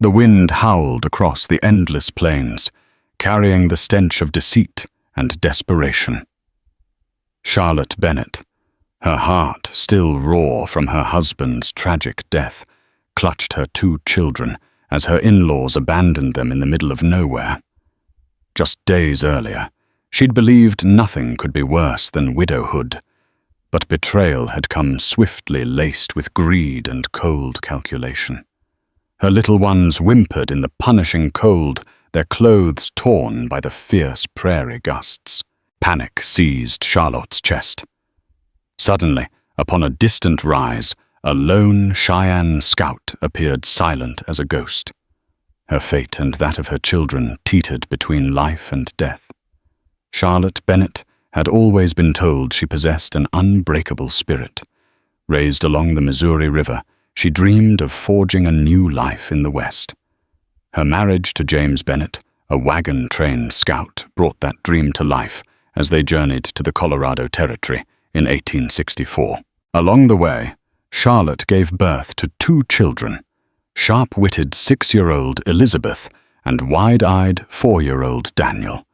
The wind howled across the endless plains, carrying the stench of deceit and desperation. Charlotte Bennet, her heart still raw from her husband's tragic death, clutched her 2 children as her in-laws abandoned them in the middle of nowhere. Just days earlier, she'd believed nothing could be worse than widowhood, but betrayal had come swiftly laced with greed and cold calculation. Her little ones whimpered in the punishing cold, their clothes torn by the fierce prairie gusts. Panic seized Charlotte's chest. Suddenly, upon a distant rise, a lone Cheyenne scout appeared silent as a ghost. Her fate and that of her children teetered between life and death. Charlotte Bennet had always been told she possessed an unbreakable spirit. Raised along the Missouri River, she dreamed of forging a new life in the West. Her marriage to James Bennet, a wagon-trained scout, brought that dream to life as they journeyed to the Colorado Territory in 1864. Along the way, Charlotte gave birth to 2 children, sharp-witted 6-year-old Elizabeth and wide-eyed 4-year-old Daniel,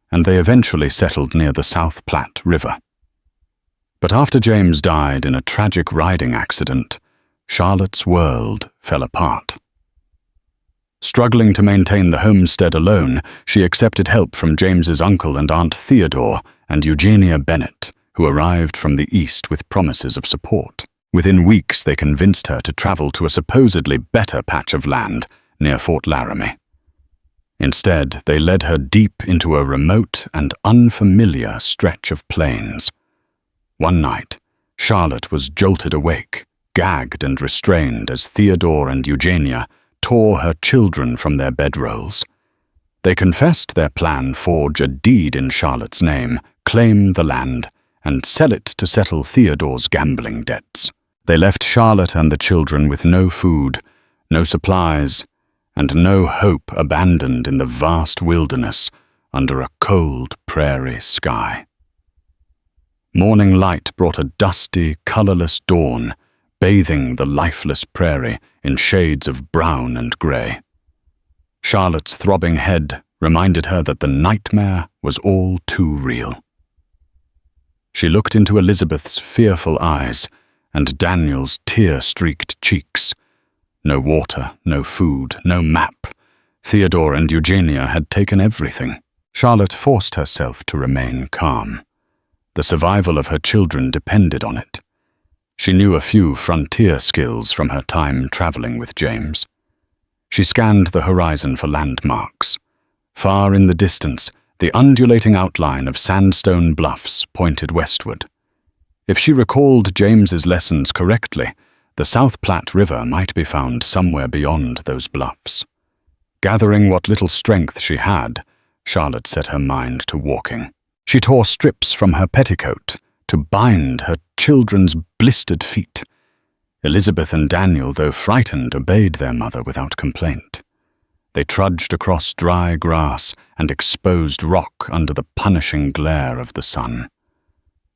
and they eventually settled near the South Platte River. But after James died in a tragic riding accident, Charlotte's world fell apart. Struggling to maintain the homestead alone, she accepted help from James's uncle and Aunt Theodore and Eugenia Bennet, who arrived from the east with promises of support. Within weeks, they convinced her to travel to a supposedly better patch of land near Fort Laramie. Instead, they led her deep into a remote and unfamiliar stretch of plains. One night, Charlotte was jolted awake, gagged and restrained as Theodore and Eugenia tore her children from their bedrolls. They confessed their plan: forge a deed in Charlotte's name, claim the land, and sell it to settle Theodore's gambling debts. They left Charlotte and the children with no food, no supplies, and no hope, abandoned in the vast wilderness under a cold prairie sky. Morning light brought a dusty, colorless dawn, bathing the lifeless prairie in shades of brown and gray. Charlotte's throbbing head reminded her that the nightmare was all too real. She looked into Elizabeth's fearful eyes and Daniel's tear-streaked cheeks. No water, no food, no map. Theodore and Eugenia had taken everything. Charlotte forced herself to remain calm. The survival of her children depended on it. She knew a few frontier skills from her time traveling with James. She scanned the horizon for landmarks. Far in the distance, the undulating outline of sandstone bluffs pointed westward. If she recalled James's lessons correctly, the South Platte River might be found somewhere beyond those bluffs. Gathering what little strength she had, Charlotte set her mind to walking. She tore strips from her petticoat to bind her children's blistered feet. Elizabeth and Daniel, though frightened, obeyed their mother without complaint. They trudged across dry grass and exposed rock under the punishing glare of the sun.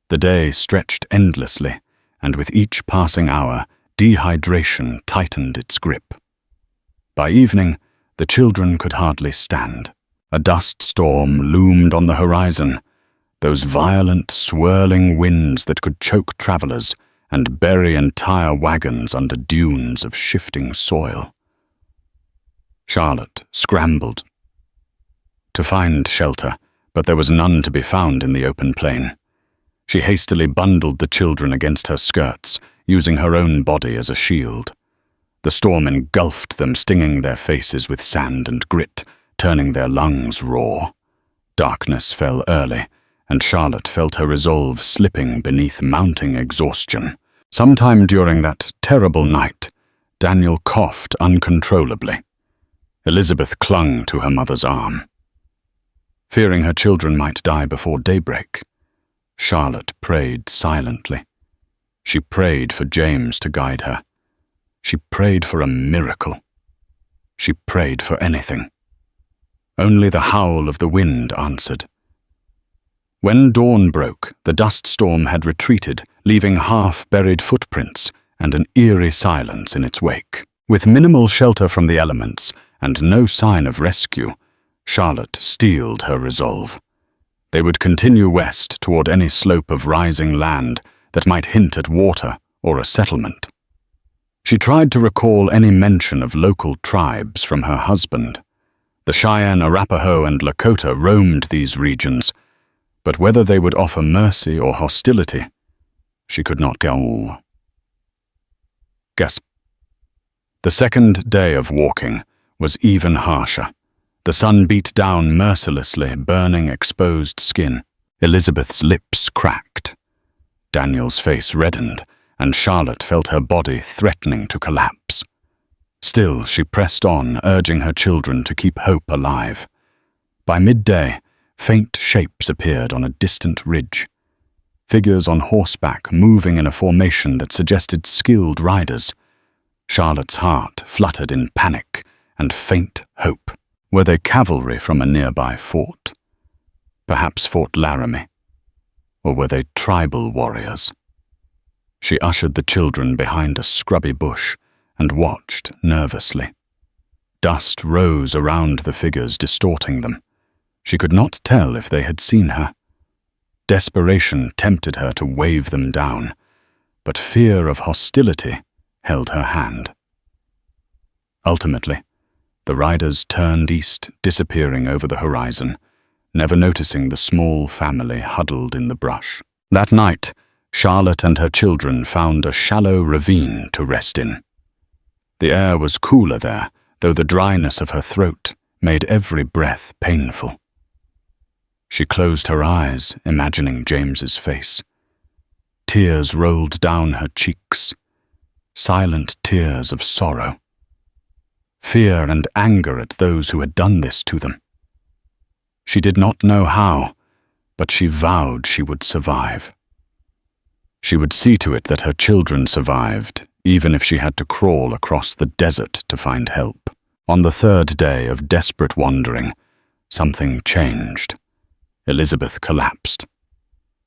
The day stretched endlessly, and with each passing hour, dehydration tightened its grip. By evening, the children could hardly stand. A dust storm loomed on the horizon, those violent, swirling winds that could choke travelers and bury entire wagons under dunes of shifting soil. Charlotte scrambled to find shelter, but there was none to be found in the open plain. She hastily bundled the children against her skirts, using her own body as a shield. The storm engulfed them, stinging their faces with sand and grit, turning their lungs raw. Darkness fell early, and Charlotte felt her resolve slipping beneath mounting exhaustion. Sometime during that terrible night, Daniel coughed uncontrollably. Elizabeth clung to her mother's arm. Fearing her children might die before daybreak, Charlotte prayed silently. She prayed for James to guide her. She prayed for a miracle. She prayed for anything. Only the howl of the wind answered. When dawn broke, the dust storm had retreated, leaving half-buried footprints and an eerie silence in its wake. With minimal shelter from the elements and no sign of rescue, Charlotte steeled her resolve. They would continue west toward any slope of rising land that might hint at water or a settlement. She tried to recall any mention of local tribes from her husband. The Cheyenne, Arapaho, and Lakota roamed these regions, but whether they would offer mercy or hostility, she could not guess. The second day of walking was even harsher. The sun beat down mercilessly, burning exposed skin. Elizabeth's lips cracked. Daniel's face reddened, and Charlotte felt her body threatening to collapse. Still, she pressed on, urging her children to keep hope alive. By midday, faint shapes appeared on a distant ridge. Figures on horseback moving in a formation that suggested skilled riders. Charlotte's heart fluttered in panic and faint hope. Were they cavalry from a nearby fort? Perhaps Fort Laramie. Or were they tribal warriors? She ushered the children behind a scrubby bush and watched nervously. Dust rose around the figures, distorting them. She could not tell if they had seen her. Desperation tempted her to wave them down, but fear of hostility held her hand. Ultimately, the riders turned east, disappearing over the horizon, never noticing the small family huddled in the brush. That night, Charlotte and her children found a shallow ravine to rest in. The air was cooler there, though the dryness of her throat made every breath painful. She closed her eyes, imagining James's face. Tears rolled down her cheeks, silent tears of sorrow. Fear and anger at those who had done this to them. She did not know how, but she vowed she would survive. She would see to it that her children survived, even if she had to crawl across the desert to find help. On the third day of desperate wandering, something changed. Elizabeth collapsed.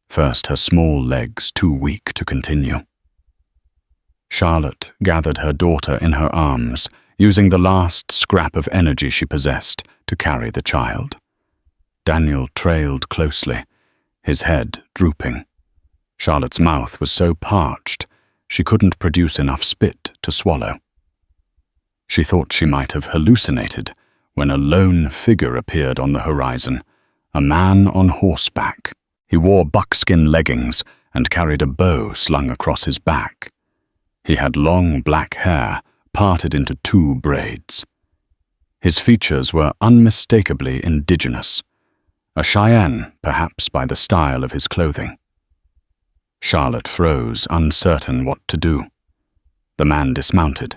First, her small legs too weak to continue. Charlotte gathered her daughter in her arms, using the last scrap of energy she possessed to carry the child. Daniel trailed closely, his head drooping. Charlotte's mouth was so parched, she couldn't produce enough spit to swallow. She thought she might have hallucinated when a lone figure appeared on the horizon, a man on horseback. He wore buckskin leggings and carried a bow slung across his back. He had long black hair, parted into 2 braids. His features were unmistakably indigenous, a Cheyenne, perhaps by the style of his clothing. Charlotte froze, uncertain what to do. The man dismounted.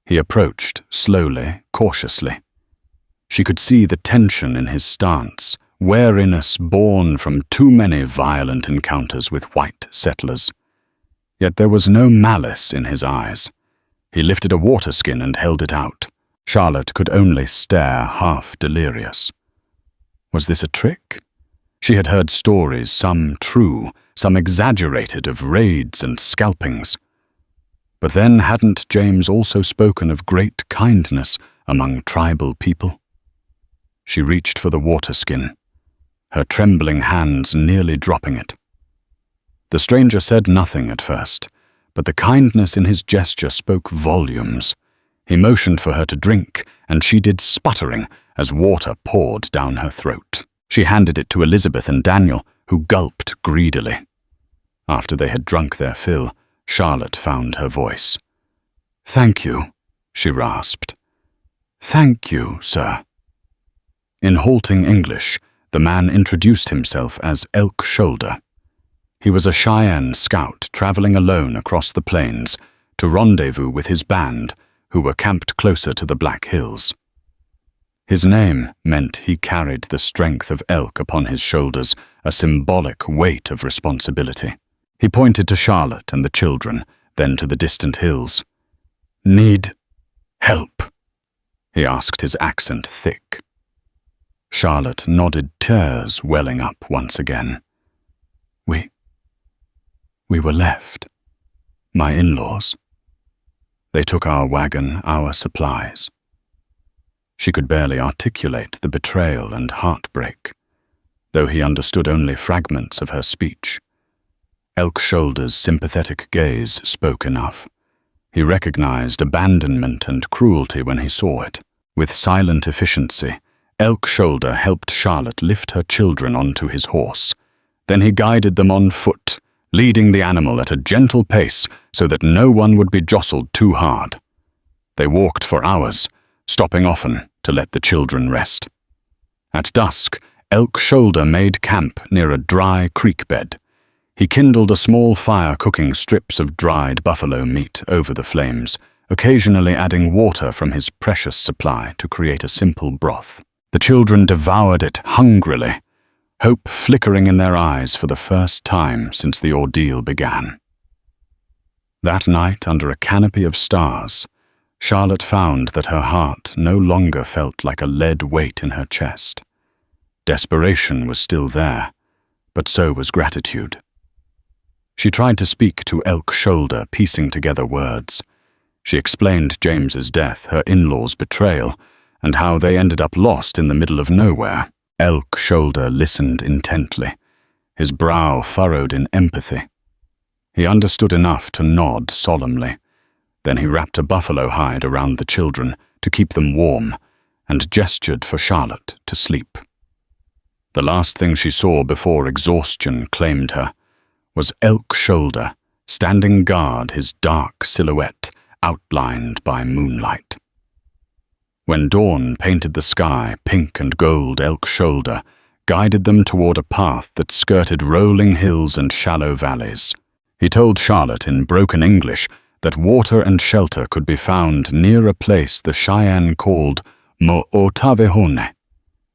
He approached, slowly, cautiously. She could see the tension in his stance, wariness born from too many violent encounters with white settlers. Yet there was no malice in his eyes. He lifted a water skin and held it out. Charlotte could only stare, half delirious. Was this a trick? She had heard stories, some true, some exaggerated, of raids and scalpings. But then hadn't James also spoken of great kindness among tribal people? She reached for the water skin, her trembling hands nearly dropping it. The stranger said nothing at first, but the kindness in his gesture spoke volumes. He motioned for her to drink, and she did, sputtering as water poured down her throat. She handed it to Elizabeth and Daniel, who gulped greedily. After they had drunk their fill, Charlotte found her voice. "Thank you," she rasped. "Thank you, sir." In halting English, the man introduced himself as Elk Shoulder. He was a Cheyenne scout traveling alone across the plains to rendezvous with his band, who were camped closer to the Black Hills. His name meant he carried the strength of elk upon his shoulders, a symbolic weight of responsibility. He pointed to Charlotte and the children, then to the distant hills. "Need help?" he asked, his accent thick. Charlotte nodded, tears welling up once again. We were left. My in-laws. They took our wagon, our supplies. She could barely articulate the betrayal and heartbreak, though he understood only fragments of her speech. Elk Shoulder's sympathetic gaze spoke enough. He recognized abandonment and cruelty when he saw it. With silent efficiency, Elk Shoulder helped Charlotte lift her children onto his horse. Then he guided them on foot, leading the animal at a gentle pace so that no one would be jostled too hard. They walked for hours, stopping often to let the children rest. At dusk, Elk Shoulder made camp near a dry creek bed. He kindled a small fire, cooking strips of dried buffalo meat over the flames, occasionally adding water from his precious supply to create a simple broth. The children devoured it hungrily, hope flickering in their eyes for the first time since the ordeal began. That night, under a canopy of stars, Charlotte found that her heart no longer felt like a lead weight in her chest. Desperation was still there, but so was gratitude. She tried to speak to Elk Shoulder, piecing together words. She explained James's death, her in-laws' betrayal, and how they ended up lost in the middle of nowhere. Elk Shoulder listened intently, his brow furrowed in empathy. He understood enough to nod solemnly. Then he wrapped a buffalo hide around the children to keep them warm and gestured for Charlotte to sleep. The last thing she saw before exhaustion claimed her was Elk Shoulder standing guard, his dark silhouette outlined by moonlight. When dawn painted the sky pink and gold, Elk Shoulder guided them toward a path that skirted rolling hills and shallow valleys. He told Charlotte in broken English that water and shelter could be found near a place the Cheyenne called Mo'otavehone,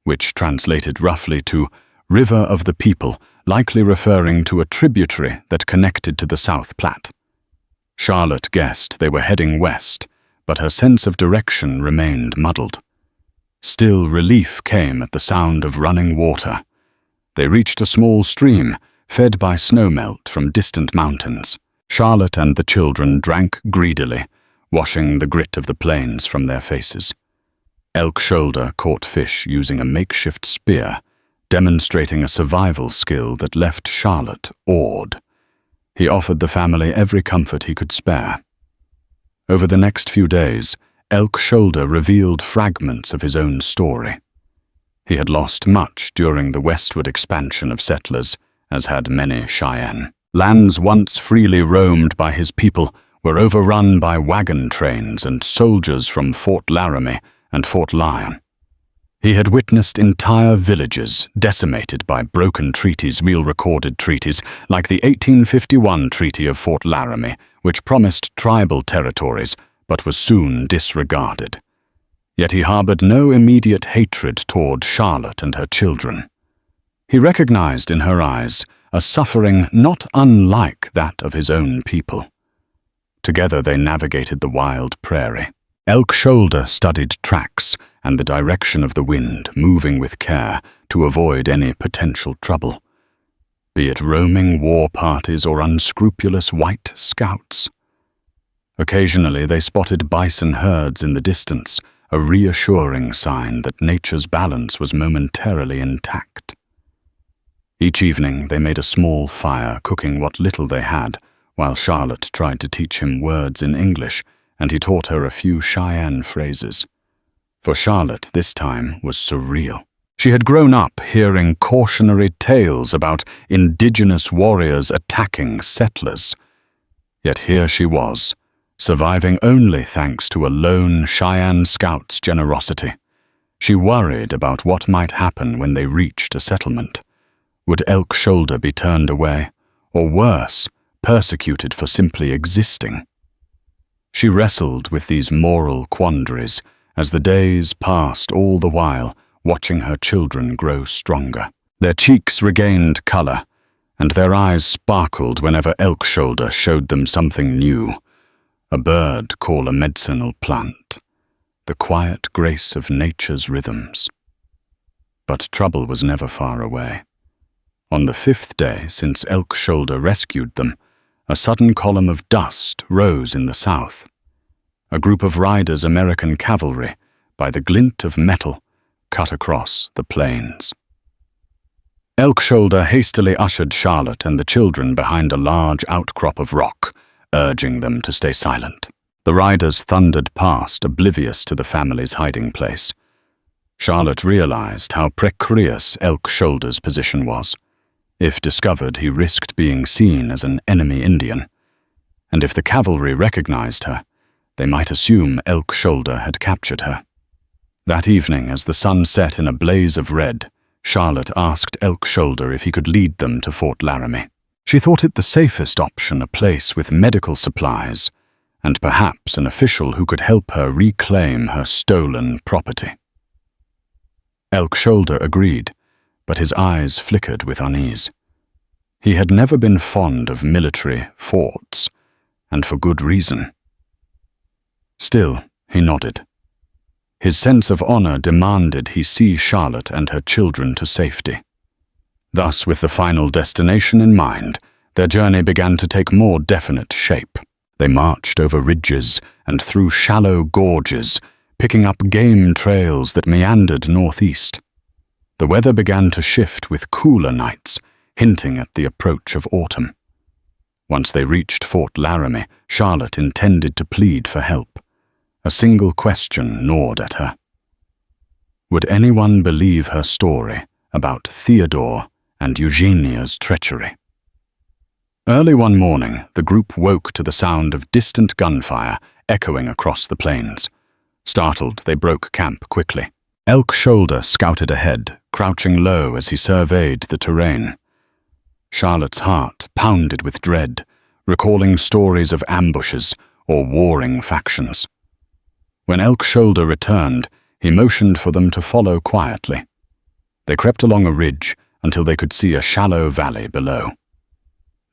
which translated roughly to River of the People, likely referring to a tributary that connected to the South Platte. Charlotte guessed they were heading west, but her sense of direction remained muddled. Still, relief came at the sound of running water. They reached a small stream, fed by snowmelt from distant mountains. Charlotte and the children drank greedily, washing the grit of the plains from their faces. Elk Shoulder caught fish using a makeshift spear, demonstrating a survival skill that left Charlotte awed. He offered the family every comfort he could spare. Over the next few days, Elk Shoulder revealed fragments of his own story. He had lost much during the westward expansion of settlers, as had many Cheyenne. Lands once freely roamed by his people were overrun by wagon trains and soldiers from Fort Laramie and Fort Lyon. He had witnessed entire villages decimated by broken treaties, real-recorded treaties, like the 1851 Treaty of Fort Laramie, which promised tribal territories but was soon disregarded. Yet he harbored no immediate hatred toward Charlotte and her children. He recognized in her eyes a suffering not unlike that of his own people. Together they navigated the wild prairie. Elk Shoulder studied tracks and the direction of the wind, moving with care to avoid any potential trouble, be it roaming war parties or unscrupulous white scouts. Occasionally they spotted bison herds in the distance, a reassuring sign that nature's balance was momentarily intact. Each evening they made a small fire, cooking what little they had, while Charlotte tried to teach him words in English, and he taught her a few Cheyenne phrases. For Charlotte, this time was surreal. She had grown up hearing cautionary tales about indigenous warriors attacking settlers. Yet here she was, surviving only thanks to a lone Cheyenne scout's generosity. She worried about what might happen when they reached a settlement. Would Elk Shoulder be turned away, or worse, persecuted for simply existing? She wrestled with these moral quandaries as the days passed, all the while watching her children grow stronger. Their cheeks regained color, and their eyes sparkled whenever Elk Shoulder showed them something new. A bird call a medicinal plant, the quiet grace of nature's rhythms. But trouble was never far away. On the 5th day since Elk Shoulder rescued them, a sudden column of dust rose in the south. a group of riders, American cavalry, by the glint of metal, cut across the plains. Elk Shoulder hastily ushered Charlotte and the children behind a large outcrop of rock, urging them to stay silent. The riders thundered past, oblivious to the family's hiding place. Charlotte realized how precarious Elk Shoulder's position was. If discovered, he risked being seen as an enemy Indian. And if the cavalry recognized her, they might assume Elk Shoulder had captured her. That evening, as the sun set in a blaze of red, Charlotte asked Elk Shoulder if he could lead them to Fort Laramie. She thought it the safest option, a place with medical supplies, and perhaps an official who could help her reclaim her stolen property. Elk Shoulder agreed, but his eyes flickered with unease. He had never been fond of military forts, and for good reason. Still, he nodded. His sense of honor demanded he see Charlotte and her children to safety. Thus, with the final destination in mind, their journey began to take more definite shape. They marched over ridges and through shallow gorges, picking up game trails that meandered northeast. The weather began to shift with cooler nights, hinting at the approach of autumn. Once they reached Fort Laramie, Charlotte intended to plead for help. A single question gnawed at her. Would anyone believe her story about Theodore and Eugenia's treachery? Early one morning, the group woke to the sound of distant gunfire echoing across the plains. Startled, they broke camp quickly. Elk Shoulder scouted ahead, crouching low as he surveyed the terrain. Charlotte's heart pounded with dread, recalling stories of ambushes or warring factions. When Elk Shoulder returned, he motioned for them to follow quietly. They crept along a ridge until they could see a shallow valley below.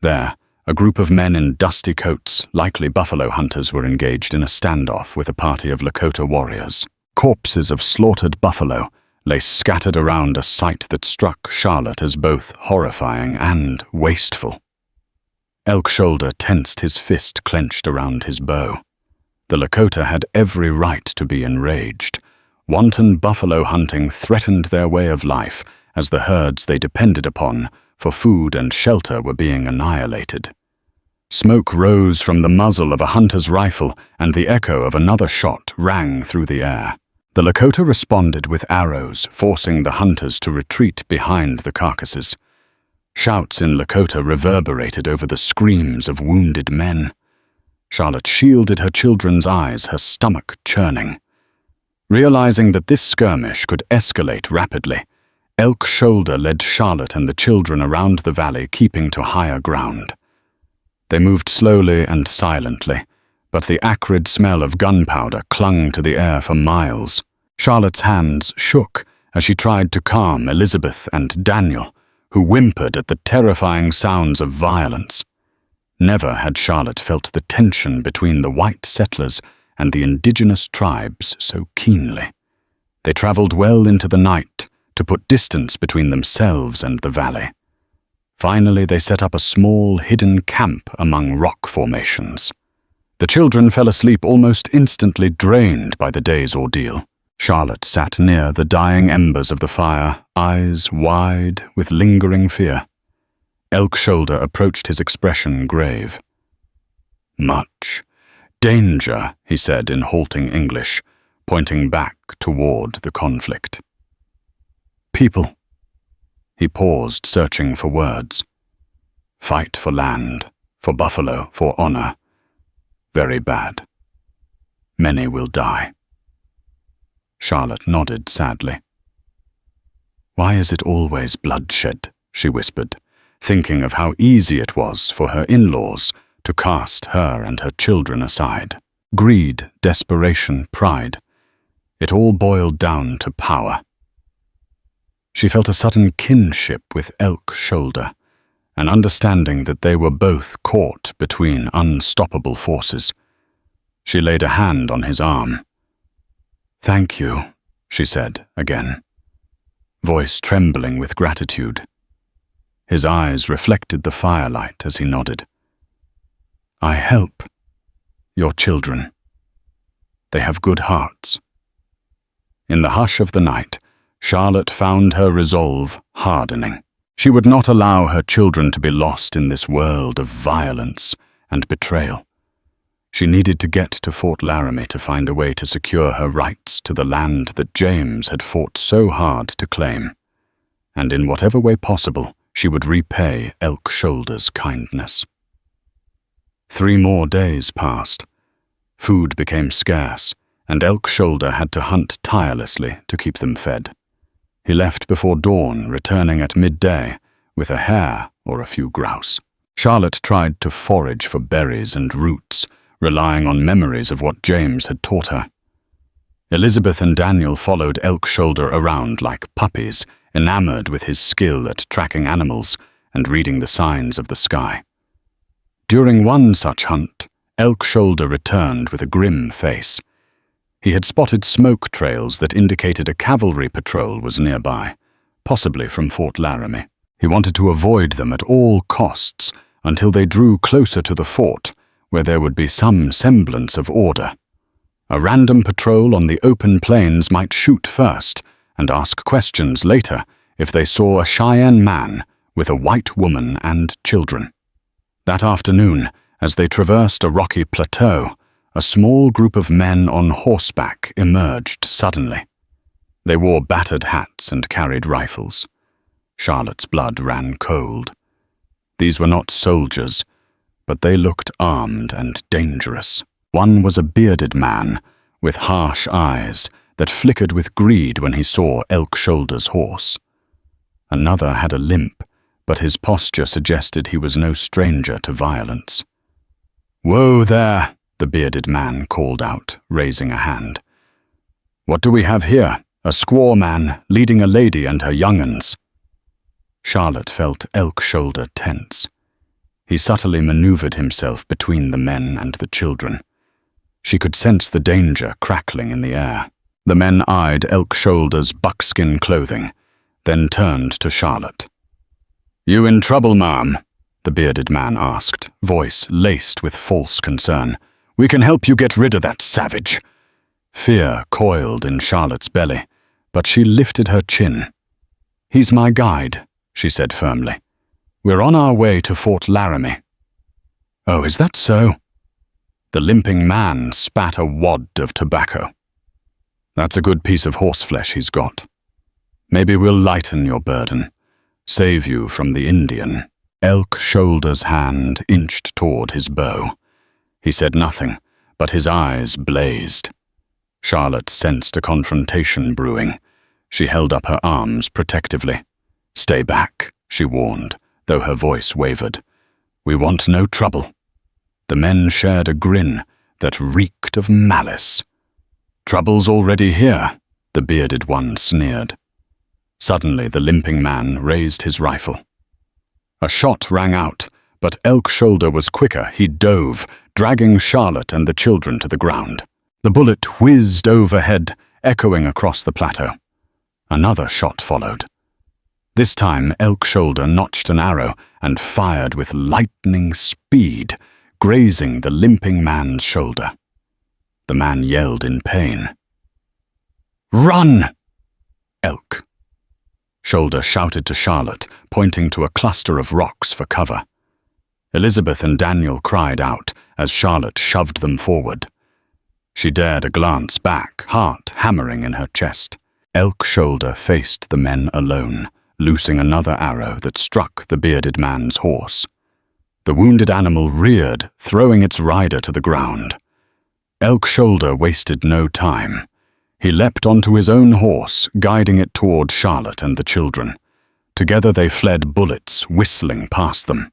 There, a group of men in dusty coats, likely buffalo hunters, were engaged in a standoff with a party of Lakota warriors. Corpses of slaughtered buffalo lay scattered around, a sight that struck Charlotte as both horrifying and wasteful. Elk Shoulder tensed, his fist clenched around his bow. The Lakota had every right to be enraged. Wanton buffalo hunting threatened their way of life, as the herds they depended upon for food and shelter were being annihilated. Smoke rose from the muzzle of a hunter's rifle, and the echo of another shot rang through the air. The Lakota responded with arrows, forcing the hunters to retreat behind the carcasses. Shouts in Lakota reverberated over the screams of wounded men. Charlotte shielded her children's eyes, her stomach churning. Realizing that this skirmish could escalate rapidly, Elk Shoulder led Charlotte and the children around the valley, keeping to higher ground. They moved slowly and silently, but the acrid smell of gunpowder clung to the air for miles. Charlotte's hands shook as she tried to calm Elizabeth and Daniel, who whimpered at the terrifying sounds of violence. Never had Charlotte felt the tension between the white settlers and the indigenous tribes so keenly. They traveled well into the night to put distance between themselves and the valley. Finally, they set up a small, hidden camp among rock formations. The children fell asleep almost instantly, drained by the day's ordeal. Charlotte sat near the dying embers of the fire, eyes wide with lingering fear. Elk Shoulder approached, his expression grave. "Much danger," he said in halting English, pointing back toward the conflict. "People." He paused, searching for words. "Fight for land, for buffalo, for honor. Very bad. Many will die." Charlotte nodded sadly. "Why is it always bloodshed?" she whispered, thinking of how easy it was for her in-laws to cast her and her children aside. Greed, desperation, pride. It all boiled down to power. She felt a sudden kinship with Elk Shoulder, an understanding that they were both caught between unstoppable forces. She laid a hand on his arm. "Thank you," she said again, voice trembling with gratitude. His eyes reflected the firelight as he nodded. "I help your children." They have good hearts." In the hush of the night, Charlotte found her resolve hardening. She would not allow her children to be lost in this world of violence and betrayal. She needed to get to Fort Laramie to find a way to secure her rights to the land that James had fought so hard to claim. And in whatever way possible, she would repay Elk Shoulder's kindness. 3 more days passed. Food became scarce, and Elk Shoulder had to hunt tirelessly to keep them fed. He left before dawn, returning at midday with a hare or a few grouse. Charlotte tried to forage for berries and roots, relying on memories of what James had taught her. Elizabeth and Daniel followed Elk Shoulder around like puppies, enamored with his skill at tracking animals and reading the signs of the sky. During one such hunt, Elk Shoulder returned with a grim face. He had spotted smoke trails that indicated a cavalry patrol was nearby, possibly from Fort Laramie. He wanted to avoid them at all costs until they drew closer to the fort, where there would be some semblance of order. A random patrol on the open plains might shoot first and ask questions later if they saw a Cheyenne man with a white woman and children. That afternoon, as they traversed a rocky plateau, a small group of men on horseback emerged suddenly. They wore battered hats and carried rifles. Charlotte's blood ran cold. These were not soldiers, but they looked armed and dangerous. One was a bearded man with harsh eyes that flickered with greed when he saw Elk Shoulder's horse. Another had a limp, but his posture suggested he was no stranger to violence. "Whoa there!" the bearded man called out, raising a hand. "What do we have here? A squaw man leading a lady and her young'uns." Charlotte felt Elk Shoulder tense. He subtly maneuvered himself between the men and the children. She could sense the danger crackling in the air. The men eyed Elk Shoulder's buckskin clothing, then turned to Charlotte. "You in trouble, ma'am?" the bearded man asked, voice laced with false concern. "We can help you get rid of that savage." Fear coiled in Charlotte's belly, but she lifted her chin. "He's my guide," she said firmly. "We're on our way to Fort Laramie." "Oh, is that so?" The limping man spat a wad of tobacco. "That's a good piece of horseflesh he's got. Maybe we'll lighten your burden, save you from the Indian." Elk Shoulder's hand inched toward his bow. He said nothing, but his eyes blazed. Charlotte sensed a confrontation brewing. She held up her arms protectively. "Stay back," she warned, though her voice wavered. "We want no trouble." The men shared a grin that reeked of malice. "Trouble's already here," the bearded one sneered. Suddenly, the limping man raised his rifle. A shot rang out, but Elk Shoulder was quicker. He dove, dragging Charlotte and the children to the ground. The bullet whizzed overhead, echoing across the plateau. Another shot followed. This time, Elk Shoulder notched an arrow and fired with lightning speed, grazing the limping man's shoulder. The man yelled in pain. "Run!" Elk. Shoulder shouted to Charlotte, pointing to a cluster of rocks for cover. Elizabeth and Daniel cried out as Charlotte shoved them forward. She dared a glance back, heart hammering in her chest. Elk Shoulder faced the men alone, loosing another arrow that struck the bearded man's horse. The wounded animal reared, throwing its rider to the ground. Elk Shoulder wasted no time. He leapt onto his own horse, guiding it toward Charlotte and the children. Together they fled, bullets whistling past them.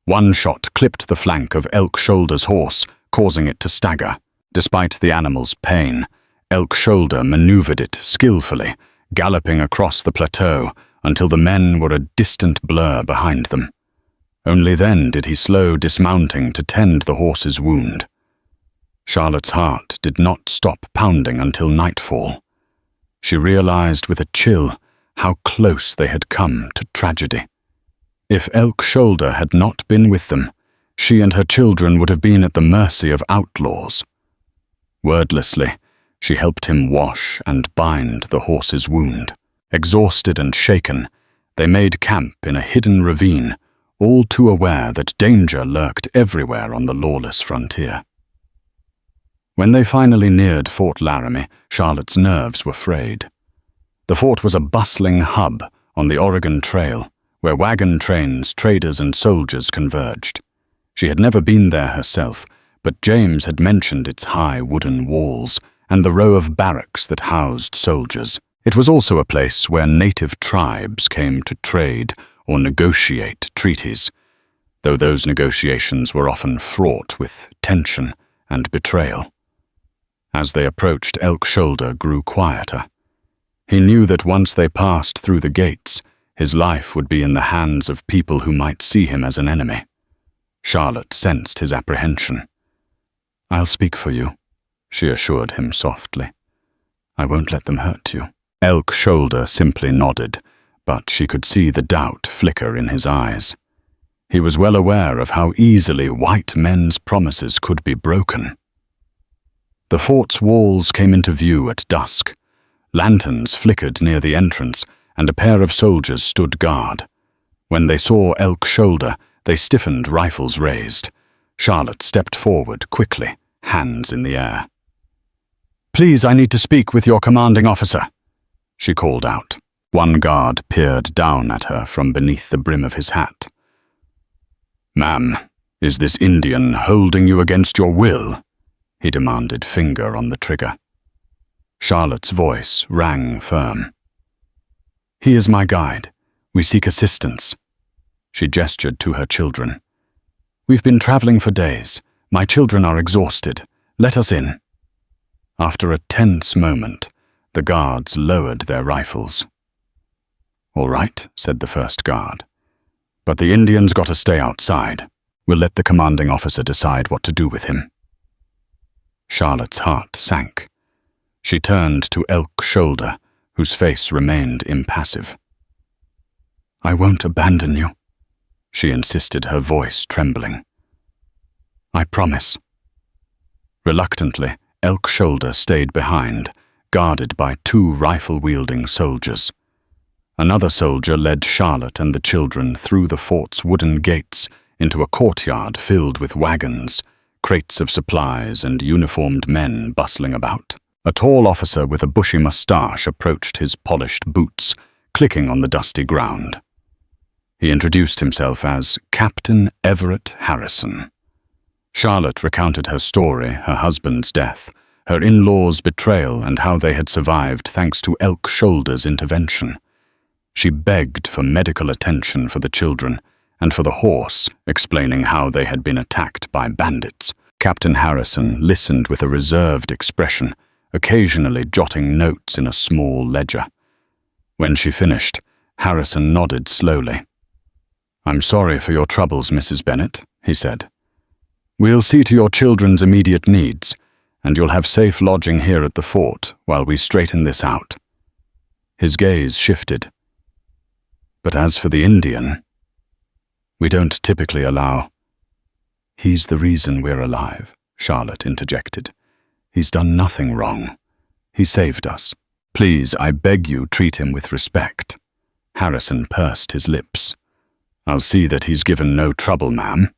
One shot clipped the flank of Elk Shoulder's horse, causing it to stagger. Despite the animal's pain, Elk Shoulder maneuvered it skillfully, galloping across the plateau until the men were a distant blur behind them. Only then did he slow dismounting to tend the horse's wound. Charlotte's heart did not stop pounding until nightfall. She realized with a chill how close they had come to tragedy. If Elk Shoulder had not been with them, she and her children would have been at the mercy of outlaws. Wordlessly, she helped him wash and bind the horse's wound. Exhausted and shaken, they made camp in a hidden ravine, all too aware that danger lurked everywhere on the lawless frontier. When they finally neared Fort Laramie, Charlotte's nerves were frayed. The fort was a bustling hub on the Oregon Trail, where wagon trains, traders, and soldiers converged. She had never been there herself, but James had mentioned its high wooden walls and the row of barracks that housed soldiers. It was also a place where native tribes came to trade or negotiate treaties, though those negotiations were often fraught with tension and betrayal. As they approached, Elk Shoulder grew quieter. He knew that once they passed through the gates, his life would be in the hands of people who might see him as an enemy. Charlotte sensed his apprehension. "I'll speak for you," she assured him softly. "I won't let them hurt you." Elk Shoulder simply nodded, but she could see the doubt flicker in his eyes. He was well aware of how easily white men's promises could be broken. The fort's walls came into view at dusk. Lanterns flickered near the entrance, and a pair of soldiers stood guard. When they saw Elk Shoulder, they stiffened, rifles raised. Charlotte stepped forward quickly, hands in the air. "Please, I need to speak with your commanding officer," she called out. One guard peered down at her from beneath the brim of his hat. "Ma'am, is this Indian holding you against your will?" he demanded, finger on the trigger. Charlotte's voice rang firm. "He is my guide. We seek assistance." She gestured to her children. "We've been traveling for days. My children are exhausted. Let us in." After a tense moment, the guards lowered their rifles. "All right," said the first guard. "But the Indian's got to stay outside. We'll let the commanding officer decide what to do with him." Charlotte's heart sank. She turned to Elk Shoulder, whose face remained impassive. "I won't abandon you," she insisted, her voice trembling. "I promise." Reluctantly, Elk Shoulder stayed behind, guarded by 2 rifle-wielding soldiers. Another soldier led Charlotte and the children through the fort's wooden gates into a courtyard filled with wagons, crates of supplies, and uniformed men bustling about. A tall officer with a bushy mustache approached his polished boots, clicking on the dusty ground. He introduced himself as Captain Everett Harrison. Charlotte recounted her story, her husband's death, her in-laws' betrayal, and how they had survived thanks to Elk Shoulder's intervention. She begged for medical attention for the children and for the horse, explaining how they had been attacked by bandits. Captain Harrison listened with a reserved expression, occasionally jotting notes in a small ledger. When she finished, Harrison nodded slowly. "I'm sorry for your troubles, Mrs. Bennett," he said. "We'll see to your children's immediate needs, and you'll have safe lodging here at the fort while we straighten this out." His gaze shifted. "But as for the Indian, we don't typically allow—" "He's the reason we're alive," Charlotte interjected. "He's done nothing wrong. He saved us. Please, I beg you, treat him with respect." Harrison pursed his lips. "I'll see that he's given no trouble, ma'am,"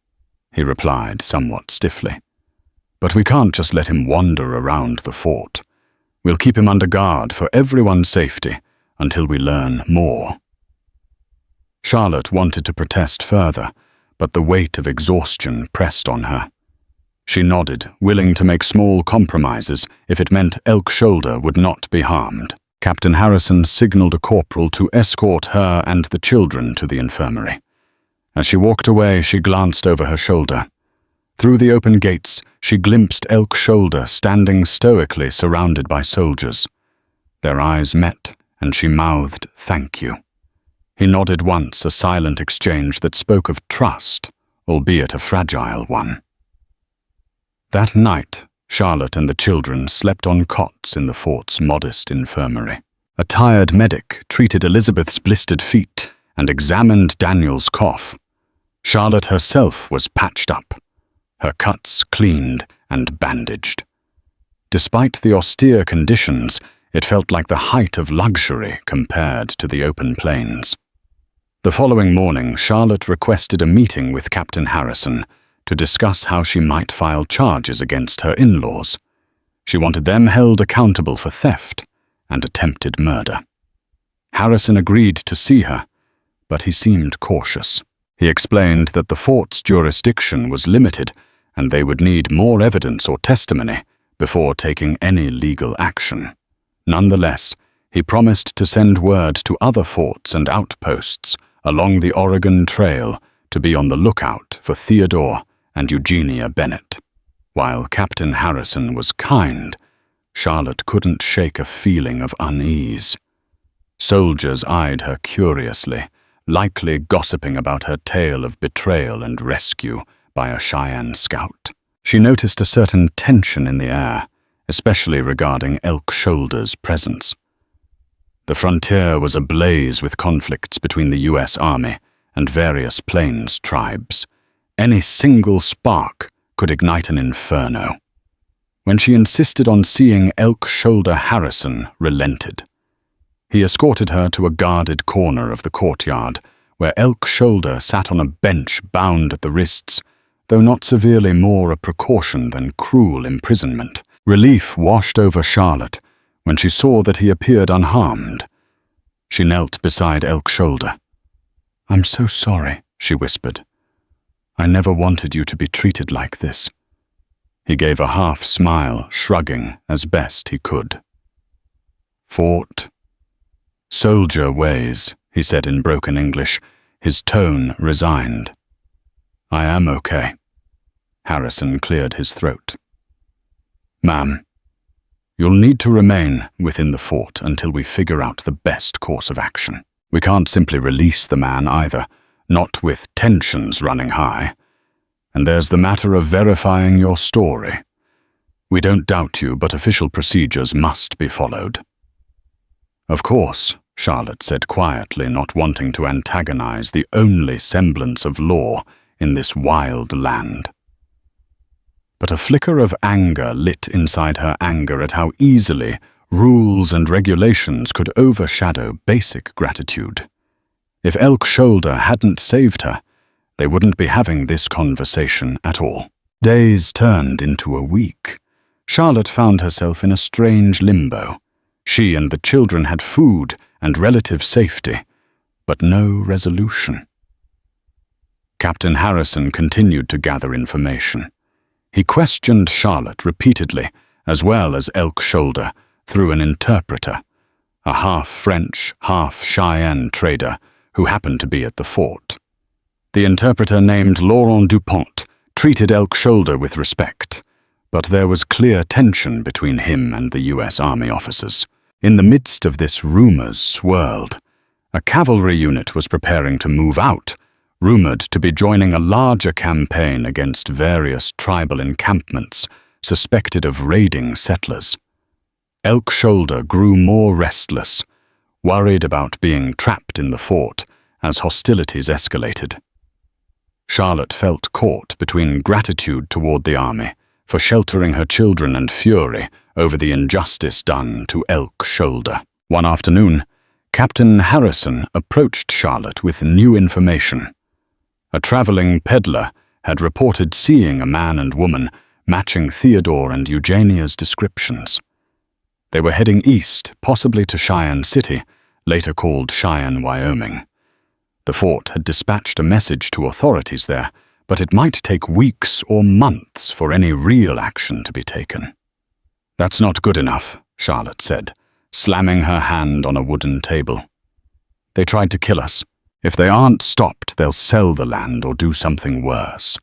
he replied somewhat stiffly. "But we can't just let him wander around the fort. We'll keep him under guard for everyone's safety until we learn more." Charlotte wanted to protest further, but the weight of exhaustion pressed on her. She nodded, willing to make small compromises if it meant Elk Shoulder would not be harmed. Captain Harrison signaled a corporal to escort her and the children to the infirmary. As she walked away, she glanced over her shoulder. Through the open gates, she glimpsed Elk Shoulder standing stoically surrounded by soldiers. Their eyes met, and she mouthed, "Thank you." He nodded once, a silent exchange that spoke of trust, albeit a fragile one. That night, Charlotte and the children slept on cots in the fort's modest infirmary. A tired medic treated Elizabeth's blistered feet and examined Daniel's cough. Charlotte herself was patched up, her cuts cleaned and bandaged. Despite the austere conditions, it felt like the height of luxury compared to the open plains. The following morning, Charlotte requested a meeting with Captain Harrison to discuss how she might file charges against her in-laws. She wanted them held accountable for theft and attempted murder. Harrison agreed to see her, but he seemed cautious. He explained that the fort's jurisdiction was limited and they would need more evidence or testimony before taking any legal action. Nonetheless, he promised to send word to other forts and outposts along the Oregon Trail to be on the lookout for Theodore and Eugenia Bennett. While Captain Harrison was kind, Charlotte couldn't shake a feeling of unease. Soldiers eyed her curiously, likely gossiping about her tale of betrayal and rescue by a Cheyenne scout. She noticed a certain tension in the air, especially regarding Elk Shoulder's presence. The frontier was ablaze with conflicts between the U.S. Army and various plains tribes. Any single spark could ignite an inferno. When she insisted on seeing Elk Shoulder, Harrison relented. He escorted her to a guarded corner of the courtyard, where Elk Shoulder sat on a bench bound at the wrists, though not severely more a precaution than cruel imprisonment. Relief washed over Charlotte when she saw that he appeared unharmed. She knelt beside Elk Shoulder. "I'm so sorry," she whispered. "I never wanted you to be treated like this." He gave a half smile, shrugging as best he could. "Fort. Soldier ways," he said in broken English, his tone resigned. "I am okay." Harrison cleared his throat. "Ma'am, you'll need to remain within the fort until we figure out the best course of action. We can't simply release the man either, not with tensions running high. And there's the matter of verifying your story. We don't doubt you, but official procedures must be followed." "Of course," Charlotte said quietly, not wanting to antagonize the only semblance of law in this wild land. But a flicker of anger lit inside her anger at how easily rules and regulations could overshadow basic gratitude. If Elk Shoulder hadn't saved her, they wouldn't be having this conversation at all. Days turned into a week. Charlotte found herself in a strange limbo. She and the children had food and relative safety, but no resolution. Captain Harrison continued to gather information. He questioned Charlotte repeatedly, as well as Elk Shoulder, through an interpreter, a half-French, half-Cheyenne trader who happened to be at the fort. The interpreter, named Laurent Dupont, treated Elk Shoulder with respect, but there was clear tension between him and the U.S. Army officers. In the midst of this, rumors swirled. A cavalry unit was preparing to move out, rumored to be joining a larger campaign against various tribal encampments suspected of raiding settlers. Elk Shoulder grew more restless, worried about being trapped in the fort as hostilities escalated. Charlotte felt caught between gratitude toward the army for sheltering her children and fury over the injustice done to Elk Shoulder. One afternoon, Captain Harrison approached Charlotte with new information. A traveling peddler had reported seeing a man and woman matching Theodore and Eugenia's descriptions. They were heading east, possibly to Cheyenne City, later called Cheyenne, Wyoming. The fort had dispatched a message to authorities there, but it might take weeks or months for any real action to be taken. "That's not good enough," Charlotte said, slamming her hand on a wooden table. "They tried to kill us. If they aren't stopped, they'll sell the land or do something worse."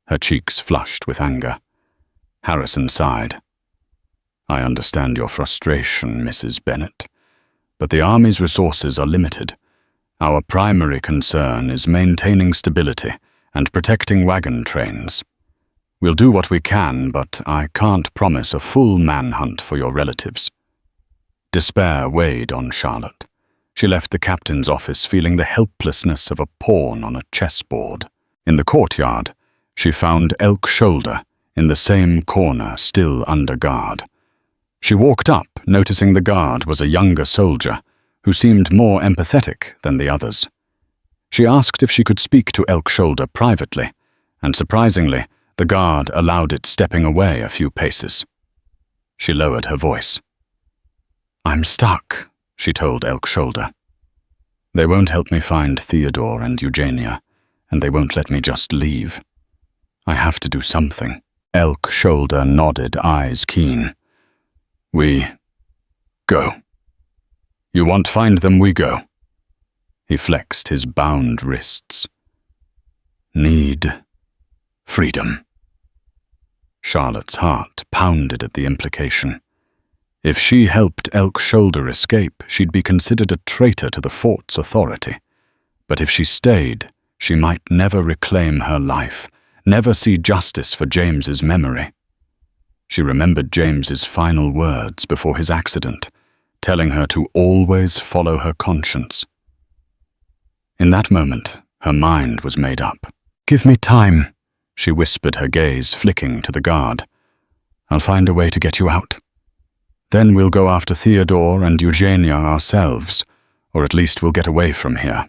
Her cheeks flushed with anger. Harrison sighed. "I understand your frustration, Mrs. Bennett, but the Army's resources are limited. Our primary concern is maintaining stability and protecting wagon trains. We'll do what we can, but I can't promise a full manhunt for your relatives." Despair weighed on Charlotte. She left the captain's office feeling the helplessness of a pawn on a chessboard. In the courtyard, she found Elk Shoulder in the same corner, still under guard. She walked up, noticing the guard was a younger soldier who seemed more empathetic than the others. She asked if she could speak to Elk Shoulder privately, and surprisingly, the guard allowed it, stepping away a few paces. She lowered her voice. "I'm stuck," she told Elk Shoulder. "They won't help me find Theodore and Eugenia, and they won't let me just leave. I have to do something." Elk Shoulder nodded, eyes keen. "We go. You want find them, we go." He flexed his bound wrists. "Need freedom." Charlotte's heart pounded at the implication. If she helped Elk Shoulder escape, she'd be considered a traitor to the fort's authority. But if she stayed, she might never reclaim her life, never see justice for James's memory. She remembered James's final words before his accident, telling her to always follow her conscience. In that moment, her mind was made up. "Give me time," she whispered, her gaze flicking to the guard. "I'll find a way to get you out. Then we'll go after Theodore and Eugenia ourselves, or at least we'll get away from here."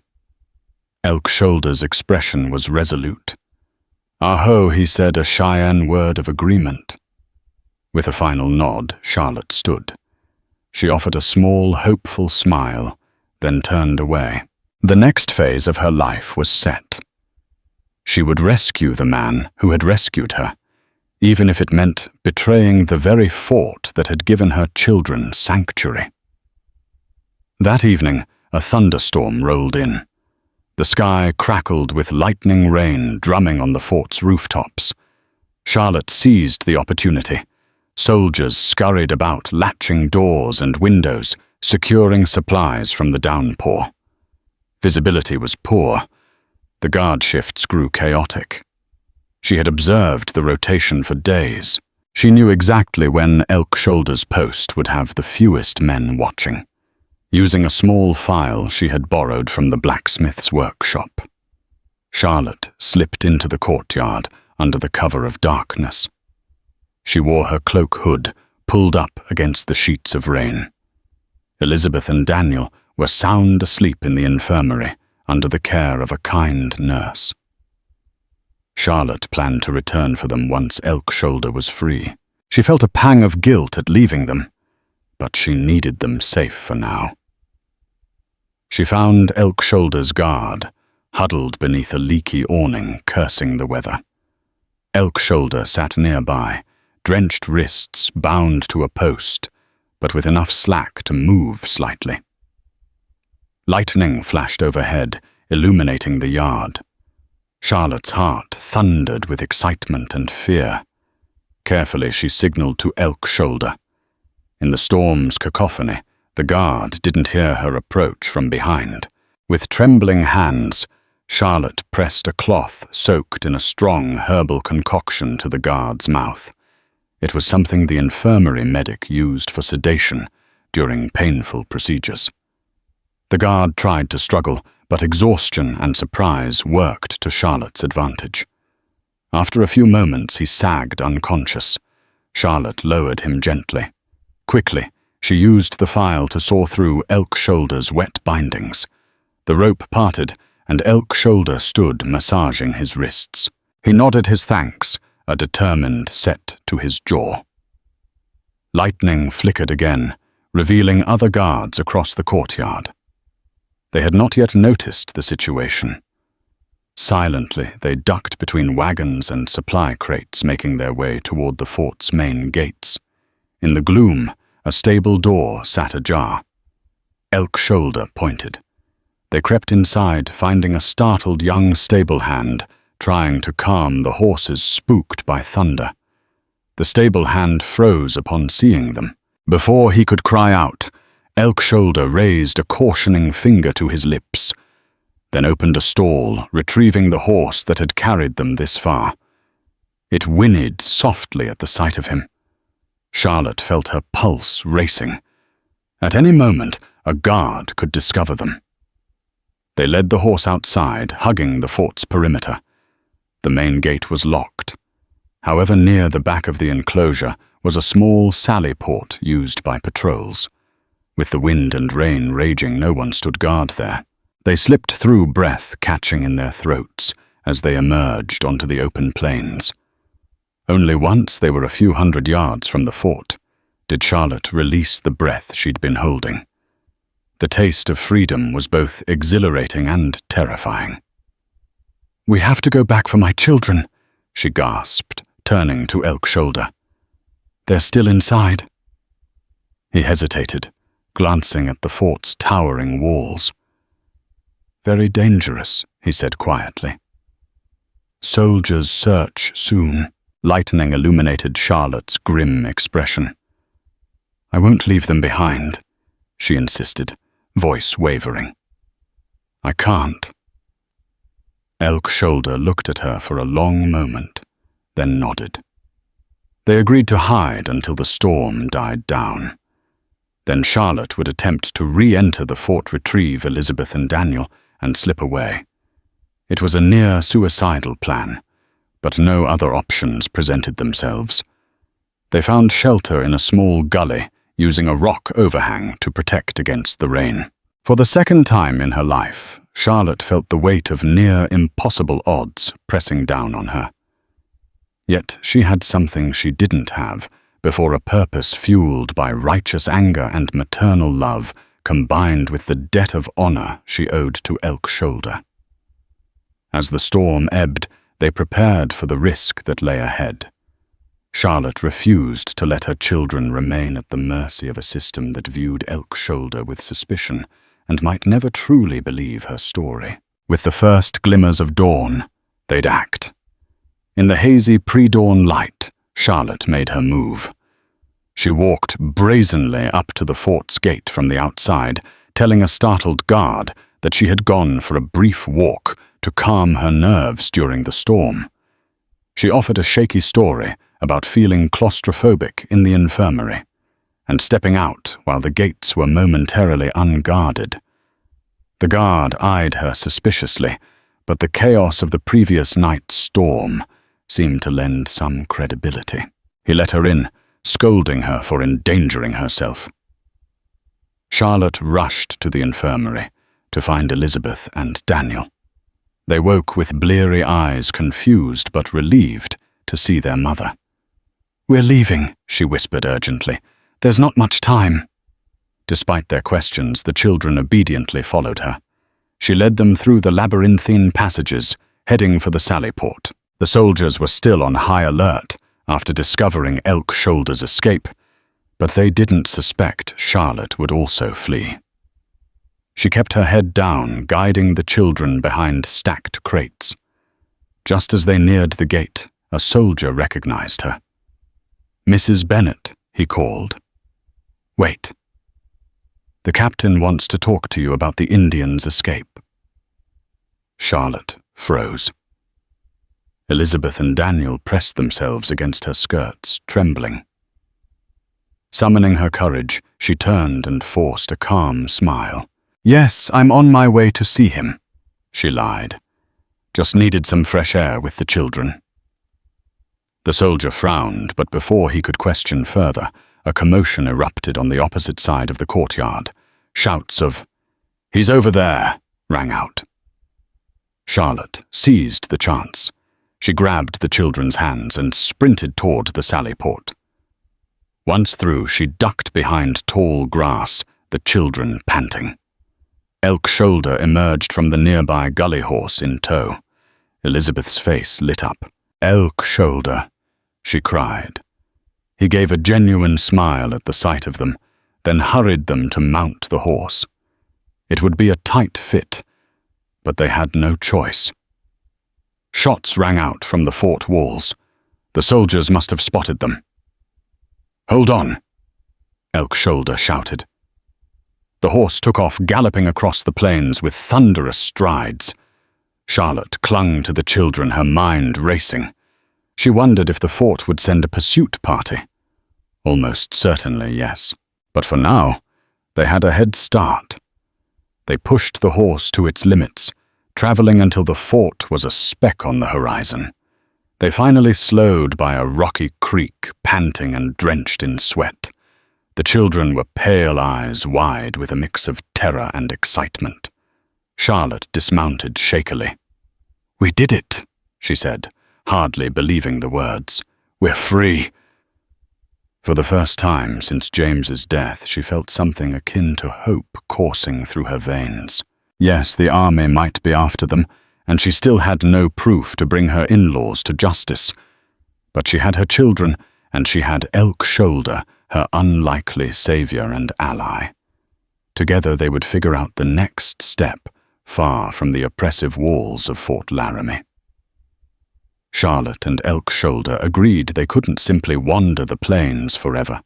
Elk Shoulder's expression was resolute. "Aho," he said, a Cheyenne word of agreement. With a final nod, Charlotte stood. She offered a small, hopeful smile, then turned away. The next phase of her life was set. She would rescue the man who had rescued her, even if it meant betraying the very fort that had given her children sanctuary. That evening, a thunderstorm rolled in. The sky crackled with lightning rain drumming on the fort's rooftops. Charlotte seized the opportunity. Soldiers scurried about, latching doors and windows, securing supplies from the downpour. Visibility was poor. The guard shifts grew chaotic. She had observed the rotation for days. She knew exactly when Elk Shoulder's post would have the fewest men watching. Using a small file she had borrowed from the blacksmith's workshop, Charlotte slipped into the courtyard under the cover of darkness. She wore her cloak hood pulled up against the sheets of rain. Elizabeth and Daniel were sound asleep in the infirmary under the care of a kind nurse. Charlotte planned to return for them once Elk Shoulder was free. She felt a pang of guilt at leaving them, but she needed them safe for now. She found Elk Shoulder's guard, huddled beneath a leaky awning, cursing the weather. Elk Shoulder sat nearby, drenched wrists bound to a post, but with enough slack to move slightly. Lightning flashed overhead, illuminating the yard. Charlotte's heart thundered with excitement and fear. Carefully, she signaled to Elk Shoulder. In the storm's cacophony, the guard didn't hear her approach from behind. With trembling hands, Charlotte pressed a cloth soaked in a strong herbal concoction to the guard's mouth. It was something the infirmary medic used for sedation during painful procedures. The guard tried to struggle, but exhaustion and surprise worked to Charlotte's advantage. After a few moments, he sagged unconscious. Charlotte lowered him gently. Quickly, she used the file to saw through Elk Shoulder's wet bindings. The rope parted, and Elk Shoulder stood massaging his wrists. He nodded his thanks, a determined set to his jaw. Lightning flickered again, revealing other guards across the courtyard. They had not yet noticed the situation. Silently, they ducked between wagons and supply crates, making their way toward the fort's main gates. In the gloom, a stable door sat ajar. Elk Shoulder pointed. They crept inside, finding a startled young stable hand trying to calm the horses spooked by thunder. The stable hand froze upon seeing them. Before he could cry out, Elk Shoulder raised a cautioning finger to his lips, then opened a stall, retrieving the horse that had carried them this far. It whinnied softly at the sight of him. Charlotte felt her pulse racing. At any moment, a guard could discover them. They led the horse outside, hugging the fort's perimeter. The main gate was locked. However, near the back of the enclosure was a small sally port used by patrols. With the wind and rain raging, no one stood guard there. They slipped through, breath catching in their throats as they emerged onto the open plains. Only once they were a few hundred yards from the fort did Charlotte release the breath she'd been holding. The taste of freedom was both exhilarating and terrifying. "We have to go back for my children," she gasped, turning to Elk Shoulder. "They're still inside." He hesitated, glancing at the fort's towering walls. "Very dangerous," he said quietly. "Soldiers search soon." Lightning illuminated Charlotte's grim expression. "I won't leave them behind," she insisted, voice wavering. "I can't." Elk Shoulder looked at her for a long moment, then nodded. They agreed to hide until the storm died down. Then Charlotte would attempt to re-enter the fort, retrieve Elizabeth and Daniel, and slip away. It was a near-suicidal plan, but no other options presented themselves. They found shelter in a small gully, using a rock overhang to protect against the rain. For the second time in her life, Charlotte felt the weight of near-impossible odds pressing down on her. Yet she had something she didn't have before, a purpose fueled by righteous anger and maternal love, combined with the debt of honor she owed to Elk Shoulder. As the storm ebbed, they prepared for the risk that lay ahead. Charlotte refused to let her children remain at the mercy of a system that viewed Elk Shoulder with suspicion and might never truly believe her story. With the first glimmers of dawn, they'd act. In the hazy pre-dawn light, Charlotte made her move. She walked brazenly up to the fort's gate from the outside, telling a startled guard that she had gone for a brief walk to calm her nerves during the storm. She offered a shaky story about feeling claustrophobic in the infirmary and stepping out while the gates were momentarily unguarded. The guard eyed her suspiciously, but the chaos of the previous night's storm seemed to lend some credibility. He let her in, scolding her for endangering herself. Charlotte rushed to the infirmary to find Elizabeth and Daniel. They woke with bleary eyes, confused but relieved to see their mother. "We're leaving," she whispered urgently. "There's not much time." Despite their questions, the children obediently followed her. She led them through the labyrinthine passages, heading for the sally port. The soldiers were still on high alert after discovering Elk Shoulder's escape, but they didn't suspect Charlotte would also flee. She kept her head down, guiding the children behind stacked crates. Just as they neared the gate, a soldier recognized her. "Mrs. Bennet," he called. "Wait. The captain wants to talk to you about the Indians' escape." Charlotte froze. Elizabeth and Daniel pressed themselves against her skirts, trembling. Summoning her courage, she turned and forced a calm smile. "Yes, I'm on my way to see him," she lied. "Just needed some fresh air with the children." The soldier frowned, but before he could question further, a commotion erupted on the opposite side of the courtyard. Shouts of, "He's over there," rang out. Charlotte seized the chance. She grabbed the children's hands and sprinted toward the sally port. Once through, she ducked behind tall grass, the children panting. Elk Shoulder emerged from the nearby gully horse in tow. Elizabeth's face lit up. "Elk Shoulder," she cried. He gave a genuine smile at the sight of them, then hurried them to mount the horse. It would be a tight fit, but they had no choice. Shots rang out from the fort walls. The soldiers must have spotted them. "Hold on," Elk Shoulder shouted. The horse took off, galloping across the plains with thunderous strides. Charlotte clung to the children, her mind racing. She wondered if the fort would send a pursuit party. Almost certainly, yes. But for now, they had a head start. They pushed the horse to its limits, traveling until the fort was a speck on the horizon. They finally slowed by a rocky creek, panting and drenched in sweat. The children were pale eyes wide with a mix of terror and excitement. Charlotte dismounted shakily. "We did it," she said, hardly believing the words. "We're free." For the first time since James's death, she felt something akin to hope coursing through her veins. Yes, the army might be after them, and she still had no proof to bring her in-laws to justice. But she had her children, and she had Elk Shoulder, her unlikely savior and ally. Together they would figure out the next step, far from the oppressive walls of Fort Laramie. Charlotte and Elk Shoulder agreed they couldn't simply wander the plains forever.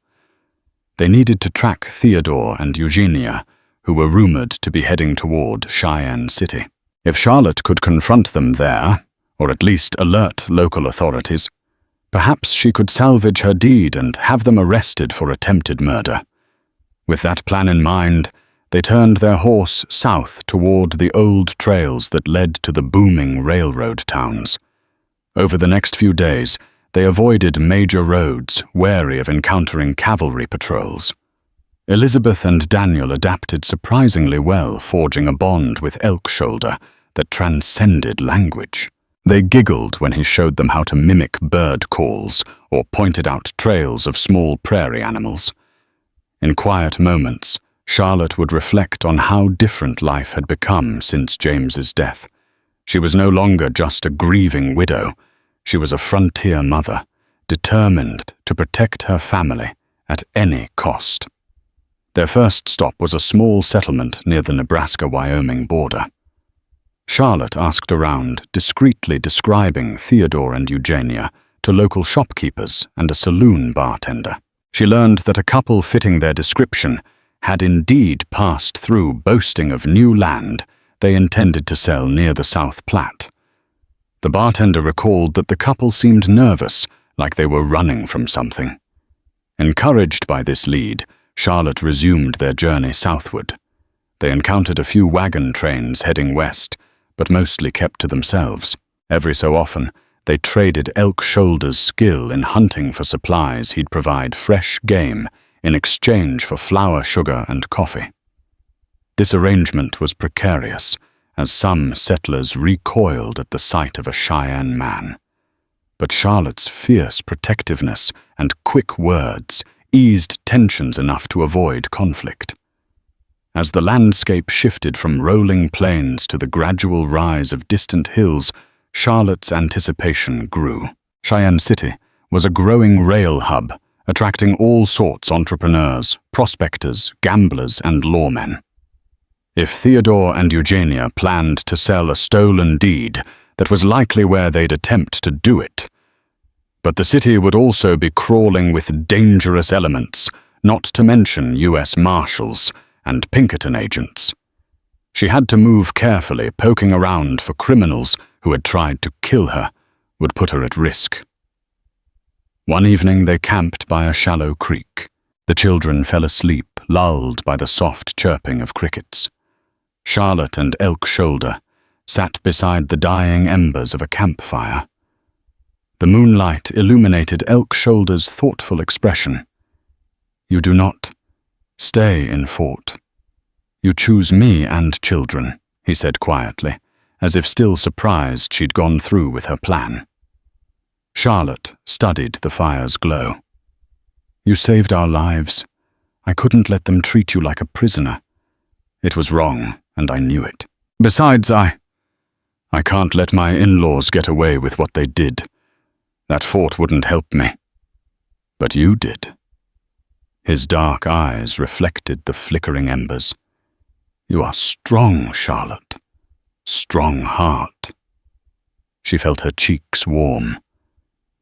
They needed to track Theodore and Eugenia, who were rumored to be heading toward Cheyenne City. If Charlotte could confront them there, or at least alert local authorities, perhaps she could salvage her deed and have them arrested for attempted murder. With that plan in mind, they turned their horse south toward the old trails that led to the booming railroad towns. Over the next few days, they avoided major roads, wary of encountering cavalry patrols. Elizabeth and Daniel adapted surprisingly well, forging a bond with Elk Shoulder that transcended language. They giggled when he showed them how to mimic bird calls or pointed out trails of small prairie animals. In quiet moments, Charlotte would reflect on how different life had become since James's death. She was no longer just a grieving widow. She was a frontier mother, determined to protect her family at any cost. Their first stop was a small settlement near the Nebraska-Wyoming border. Charlotte asked around, discreetly describing Theodore and Eugenia to local shopkeepers and a saloon bartender. She learned that a couple fitting their description had indeed passed through, boasting of new land they intended to sell near the South Platte. The bartender recalled that the couple seemed nervous, like they were running from something. Encouraged by this lead, Charlotte resumed their journey southward. They encountered a few wagon trains heading west, but mostly kept to themselves. Every so often, they traded Elk Shoulder's skill in hunting for supplies he'd provide fresh game in exchange for flour, sugar, and coffee. This arrangement was precarious, as some settlers recoiled at the sight of a Cheyenne man. But Charlotte's fierce protectiveness and quick words eased tensions enough to avoid conflict. As the landscape shifted from rolling plains to the gradual rise of distant hills, Charlotte's anticipation grew. Cheyenne City was a growing rail hub, attracting all sorts of entrepreneurs, prospectors, gamblers, and lawmen. If Theodore and Eugenia planned to sell a stolen deed, that was likely where they'd attempt to do it. But the city would also be crawling with dangerous elements, not to mention U.S. Marshals and Pinkerton agents. She had to move carefully, poking around for criminals who had tried to kill her, would put her at risk. One evening they camped by a shallow creek. The children fell asleep, lulled by the soft chirping of crickets. Charlotte and Elk Shoulder sat beside the dying embers of a campfire. The moonlight illuminated Elk Shoulder's thoughtful expression. "You do not stay in fort. You choose me and children," he said quietly, as if still surprised she'd gone through with her plan. Charlotte studied the fire's glow. "You saved our lives. I couldn't let them treat you like a prisoner. It was wrong, and I knew it. Besides, I can't let my in-laws get away with what they did. That fort wouldn't help me. But you did." His dark eyes reflected the flickering embers. "You are strong, Charlotte. Strong heart." She felt her cheeks warm.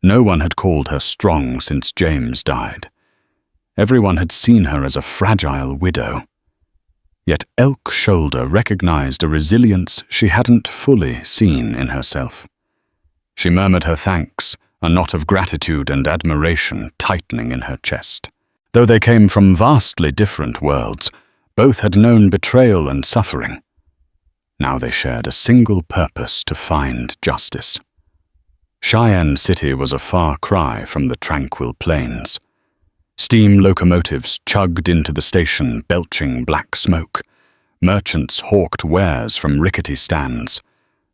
No one had called her strong since James died. Everyone had seen her as a fragile widow. Yet Elk Shoulder recognized a resilience she hadn't fully seen in herself. She murmured her thanks, a knot of gratitude and admiration tightening in her chest. Though they came from vastly different worlds, both had known betrayal and suffering. Now they shared a single purpose: to find justice. Cheyenne City was a far cry from the tranquil plains. Steam locomotives chugged into the station, belching black smoke. Merchants hawked wares from rickety stands.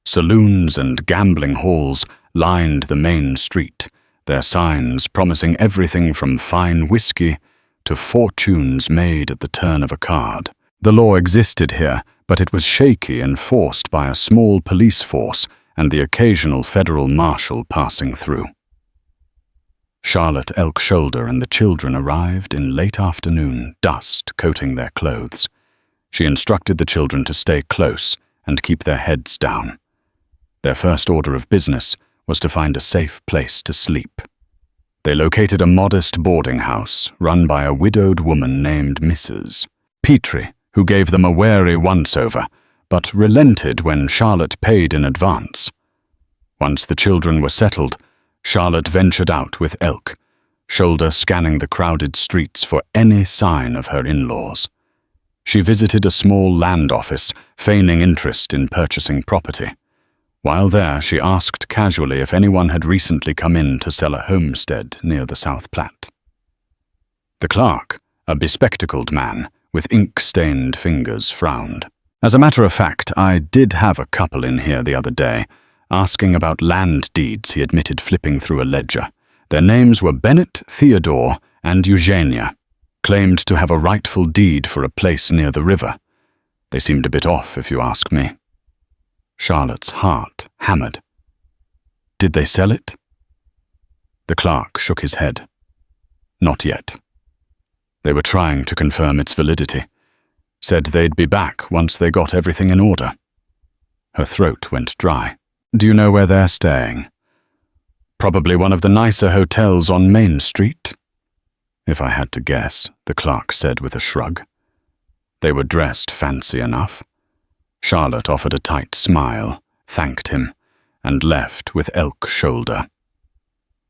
Saloons and gambling halls lined the main street, their signs promising everything from fine whiskey to fortunes made at the turn of a card. The law existed here, but it was shaky, enforced by a small police force and the occasional federal marshal passing through. Charlotte Elk Shoulder and the children arrived in late afternoon, dust coating their clothes. She instructed the children to stay close and keep their heads down. Their first order of business was to find a safe place to sleep. They located a modest boarding house run by a widowed woman named Mrs. Petrie, who gave them a wary once-over, but relented when Charlotte paid in advance. Once the children were settled, Charlotte ventured out with Elk, Shoulder scanning the crowded streets for any sign of her in-laws. She visited a small land office, feigning interest in purchasing property. While there, she asked casually if anyone had recently come in to sell a homestead near the South Platte. The clerk, a bespectacled man with ink-stained fingers, frowned. As a matter of fact, I did have a couple in here the other day, asking about land deeds, he admitted, flipping through a ledger. Their names were Bennett, Theodore, and Eugenia, claimed to have a rightful deed for a place near the river. They seemed a bit off, if you ask me. Charlotte's heart hammered. Did they sell it? The clerk shook his head. Not yet. They were trying to confirm its validity. Said they'd be back once they got everything in order. Her throat went dry. Do you know where they're staying? Probably one of the nicer hotels on Main Street. If I had to guess, the clerk said with a shrug. They were dressed fancy enough. Charlotte offered a tight smile, thanked him, and left with Elk Shoulder.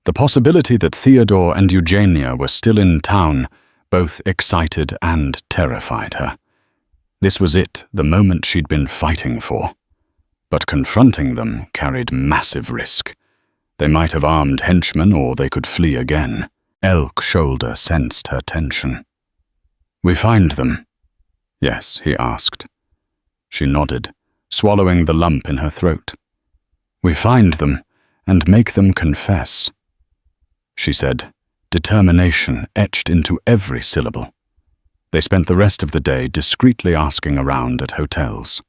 The possibility that Theodore and Eugenia were still in town both excited and terrified her. This was it, the moment she'd been fighting for. But confronting them carried massive risk. They might have armed henchmen, or they could flee again. Elk Shoulder sensed her tension. We find them? Yes, he asked. She nodded, swallowing the lump in her throat. We find them and make them confess, she said, determination etched into every syllable. They spent the rest of the day discreetly asking around at hotels.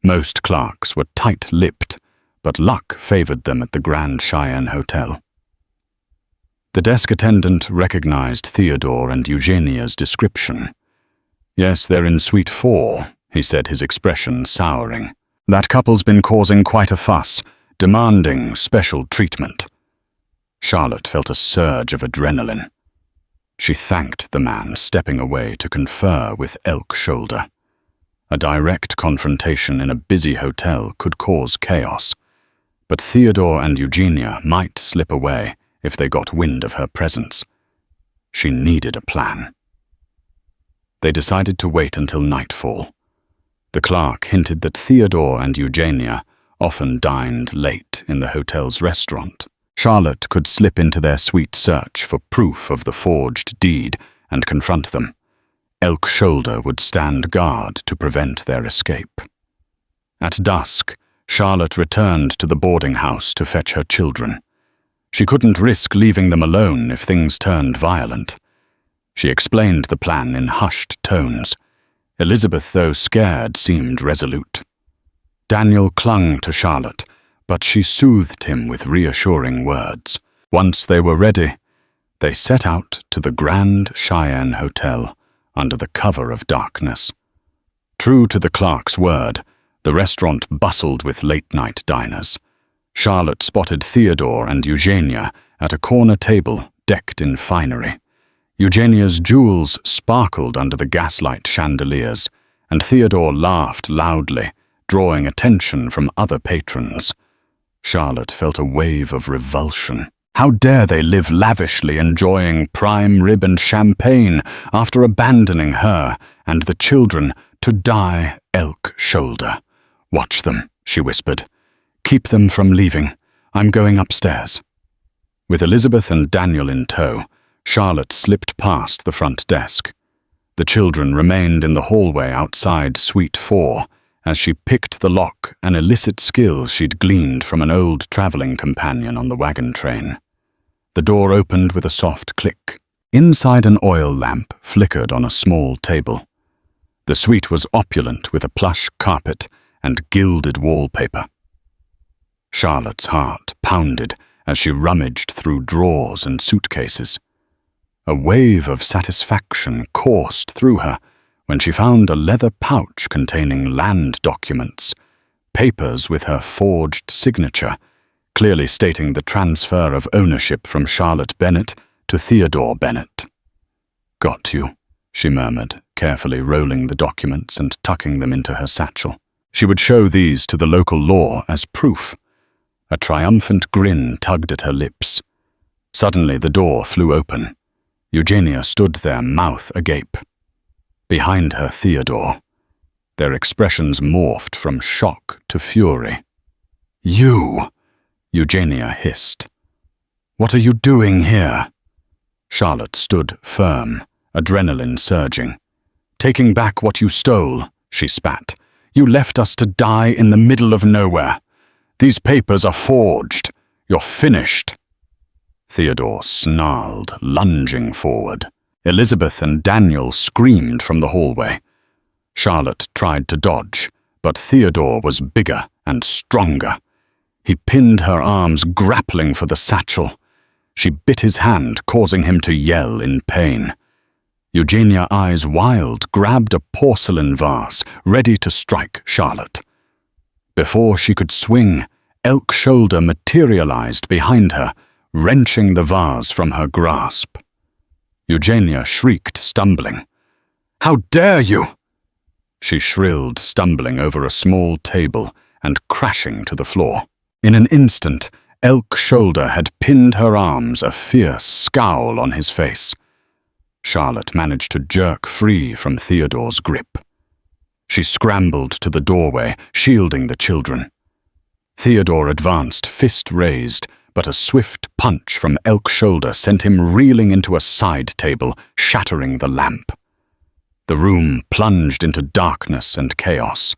Most clerks were tight-lipped, but luck favored them at the Grand Cheyenne Hotel. The desk attendant recognized Theodore and Eugenia's description. Yes, they're in Suite 4, he said, his expression souring. That couple's been causing quite a fuss, demanding special treatment. Charlotte felt a surge of adrenaline. She thanked the man, stepping away to confer with Elk Shoulder. A direct confrontation in a busy hotel could cause chaos, but Theodore and Eugenia might slip away if they got wind of her presence. She needed a plan. They decided to wait until nightfall. The clerk hinted that Theodore and Eugenia often dined late in the hotel's restaurant. Charlotte could slip into their sweet search for proof of the forged deed and confront them. Elk Shoulder would stand guard to prevent their escape. At dusk, Charlotte returned to the boarding house to fetch her children. She couldn't risk leaving them alone if things turned violent. She explained the plan in hushed tones. Elizabeth, though scared, seemed resolute. Daniel clung to Charlotte, but she soothed him with reassuring words. Once they were ready, they set out to the Grand Cheyenne Hotel under the cover of darkness. True to the clerk's word, the restaurant bustled with late-night diners. Charlotte spotted Theodore and Eugenia at a corner table decked in finery. Eugenia's jewels sparkled under the gaslight chandeliers, and Theodore laughed loudly, drawing attention from other patrons. Charlotte felt a wave of revulsion. How dare they live lavishly, enjoying prime rib and champagne after abandoning her and the children to die Elk Shoulder. Watch them, she whispered. Keep them from leaving. I'm going upstairs." With Elizabeth and Daniel in tow, Charlotte slipped past the front desk. The children remained in the hallway outside Suite 4 as she picked the lock, an illicit skill she'd gleaned from an old traveling companion on the wagon train. The door opened with a soft click. Inside, an oil lamp flickered on a small table. The suite was opulent with a plush carpet and gilded wallpaper. Charlotte's heart pounded as she rummaged through drawers and suitcases. A wave of satisfaction coursed through her when she found a leather pouch containing land documents, papers with her forged signature, clearly stating the transfer of ownership from Charlotte Bennet to Theodore Bennet. "Got you," she murmured, carefully rolling the documents and tucking them into her satchel. She would show these to the local law as proof. A triumphant grin tugged at her lips. Suddenly the door flew open. Eugenia stood there, mouth agape. Behind her, Theodore. Their expressions morphed from shock to fury. "You!" Eugenia hissed. "What are you doing here?" Charlotte stood firm, adrenaline surging. "Taking back what you stole," she spat. "You left us to die in the middle of nowhere. These papers are forged. You're finished." Theodore snarled, lunging forward. Elizabeth and Daniel screamed from the hallway. Charlotte tried to dodge, but Theodore was bigger and stronger. He pinned her arms, grappling for the satchel. She bit his hand, causing him to yell in pain. Eugenia, eyes wild, grabbed a porcelain vase, ready to strike Charlotte. Before she could swing, Elk Shoulder materialized behind her, wrenching the vase from her grasp. Eugenia shrieked, stumbling. "How dare you!" She shrilled, stumbling over a small table and crashing to the floor. In an instant, Elk Shoulder had pinned her arms, a fierce scowl on his face. Charlotte managed to jerk free from Theodore's grip. She scrambled to the doorway, shielding the children. Theodore advanced, fist raised, but a swift punch from Elk Shoulder sent him reeling into a side table, shattering the lamp. The room plunged into darkness and chaos.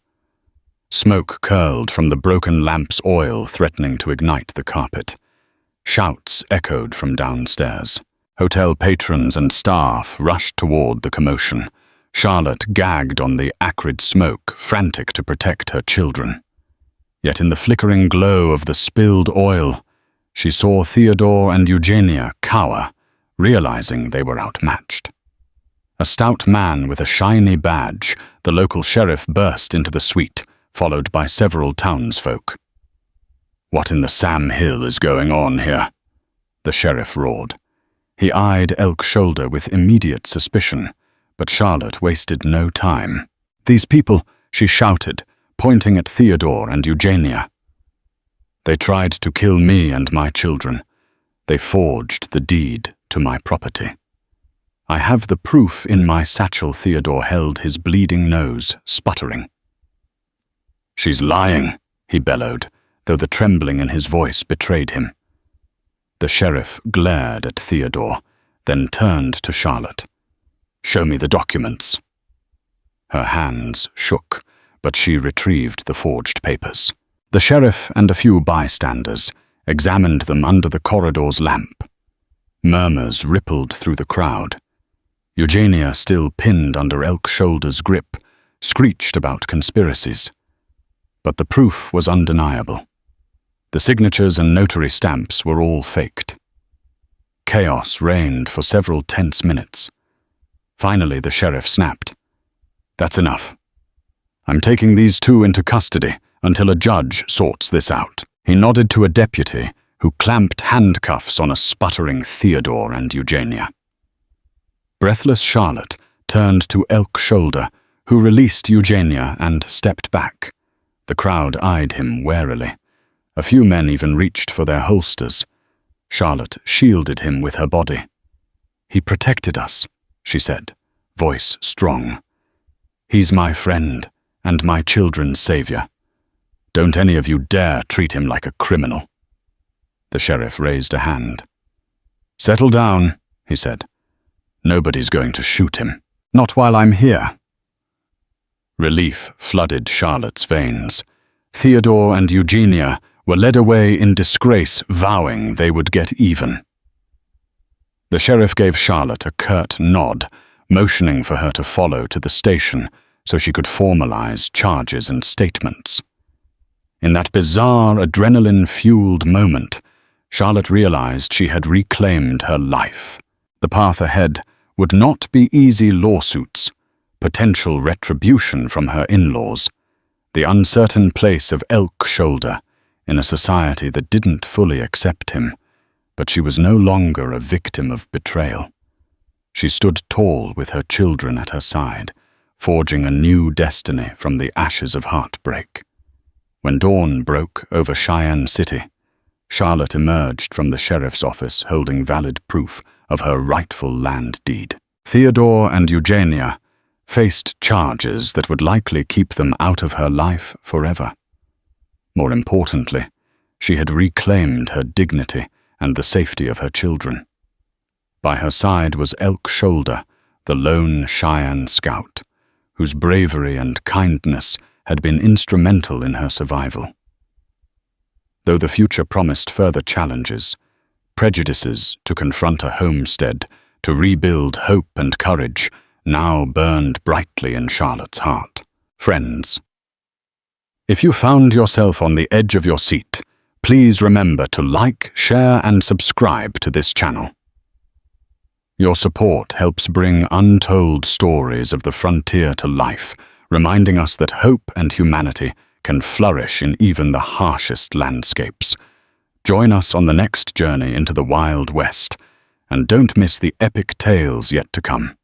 Smoke curled from the broken lamp's oil, threatening to ignite the carpet. Shouts echoed from downstairs. Hotel patrons and staff rushed toward the commotion. Charlotte gagged on the acrid smoke, frantic to protect her children. Yet in the flickering glow of the spilled oil, she saw Theodore and Eugenia cower, realizing they were outmatched. A stout man with a shiny badge, the local sheriff, burst into the suite, followed by several townsfolk. "What in the Sam Hill is going on here?" the sheriff roared. He eyed Elk Shoulder with immediate suspicion, but Charlotte wasted no time. "These people," she shouted, pointing at Theodore and Eugenia. "They tried to kill me and my children. They forged the deed to my property. I have the proof in my satchel." Theodore held his bleeding nose, sputtering. "She's lying," he bellowed, though the trembling in his voice betrayed him. The sheriff glared at Theodore, then turned to Charlotte. "Show me the documents." Her hands shook, but she retrieved the forged papers. The sheriff and a few bystanders examined them under the corridor's lamp. Murmurs rippled through the crowd. Eugenia, still pinned under Elk Shoulder's grip, screeched about conspiracies. But the proof was undeniable. The signatures and notary stamps were all faked. Chaos reigned for several tense minutes. Finally, the sheriff snapped. "That's enough. I'm taking these two into custody until a judge sorts this out." He nodded to a deputy who clamped handcuffs on a sputtering Theodore and Eugenia. Breathless Charlotte turned to Elk Shoulder, who released Eugenia and stepped back. The crowd eyed him warily. A few men even reached for their holsters. Charlotte shielded him with her body. "He protected us," she said, voice strong. "He's my friend and my children's savior. Don't any of you dare treat him like a criminal." The sheriff raised a hand. "Settle down," he said. "Nobody's going to shoot him. Not while I'm here." Relief flooded Charlotte's veins. Theodore and Eugenia were led away in disgrace, vowing they would get even. The sheriff gave Charlotte a curt nod, motioning for her to follow to the station so she could formalize charges and statements. In that bizarre, adrenaline-fueled moment, Charlotte realized she had reclaimed her life. The path ahead would not be easy lawsuits, potential retribution from her in-laws, the uncertain place of Elk Shoulder in a society that didn't fully accept him, but she was no longer a victim of betrayal. She stood tall with her children at her side, forging a new destiny from the ashes of heartbreak. When dawn broke over Cheyenne City, Charlotte emerged from the sheriff's office holding valid proof of her rightful land deed. Theodore and Eugenia faced charges that would likely keep them out of her life forever. More importantly, she had reclaimed her dignity and the safety of her children. By her side was Elk Shoulder, the lone Cheyenne scout, whose bravery and kindness had been instrumental in her survival. Though the future promised further challenges, prejudices to confront a homestead, to rebuild hope and courage, now burned brightly in Charlotte's heart. Friends, if you found yourself on the edge of your seat, please remember to like, share, and subscribe to this channel. Your support helps bring untold stories of the frontier to life, reminding us that hope and humanity can flourish in even the harshest landscapes. Join us on the next journey into the Wild West, and don't miss the epic tales yet to come.